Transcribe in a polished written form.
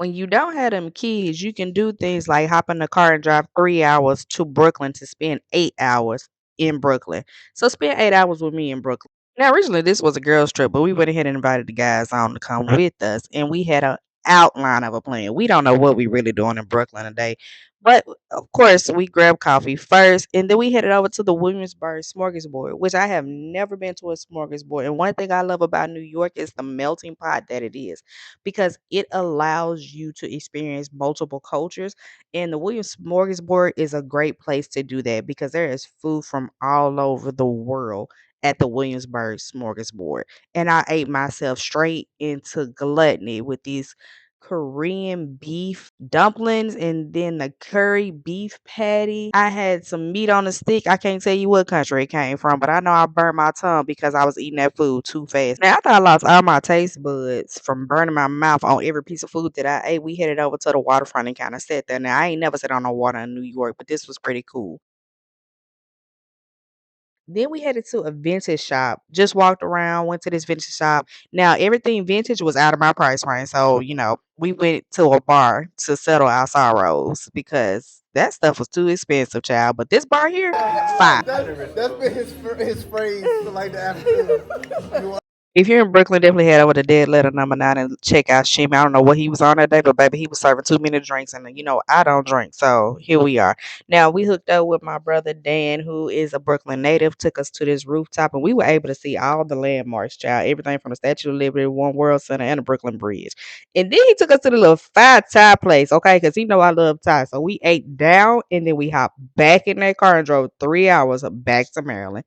When you don't have them kids, you can do things like hop in the car and drive 3 hours to Brooklyn to spend 8 hours in Brooklyn. So spend 8 hours with me in Brooklyn. Now, originally, this was a girls' trip, but we went ahead and invited the guys on to come with us, and we had a outline of a plan. We don't know what we really doing in Brooklyn today, but of course, we grabbed coffee first, and then we headed over to the Williamsburg Smorgasbord, which I have never been to a smorgasbord. And one thing I love about New York is the melting pot that it is, because it allows you to experience multiple cultures. And the Williams Smorgasbord is a great place to do that because there is food from all over the world at the Williamsburg Smorgasbord. And I ate myself straight into gluttony with these Korean beef dumplings and then the curry beef patty. I had some meat on a stick. I can't tell you what country it came from, but I know I burned my tongue because I was eating that food too fast. Now, I thought I lost all my taste buds from burning my mouth on every piece of food that I ate. We headed over to the waterfront and kind of sat there. Now, I ain't never sat on the water in New York, but this was pretty cool. Then we headed to a vintage shop. Just walked around, went to this vintage shop. Now, everything vintage was out of my price range. So, we went to a bar to settle our sorrows because that stuff was too expensive, child. But this bar here, fine. That's been his phrase for like the afternoon. If you're in Brooklyn, definitely head over to Dead Letter #9 and check out Shimmy. I don't know what he was on that day, but baby, he was serving too many drinks, and I don't drink, so here we are. Now we hooked up with my brother Dan, who is a Brooklyn native. Took us to this rooftop, and we were able to see all the landmarks, child. Everything from the Statue of Liberty, One World Center, and the Brooklyn Bridge. And then he took us to the little Thai place, okay? Because he know I love Thai, so we ate down, and then we hopped back in that car and drove 3 hours back to Maryland.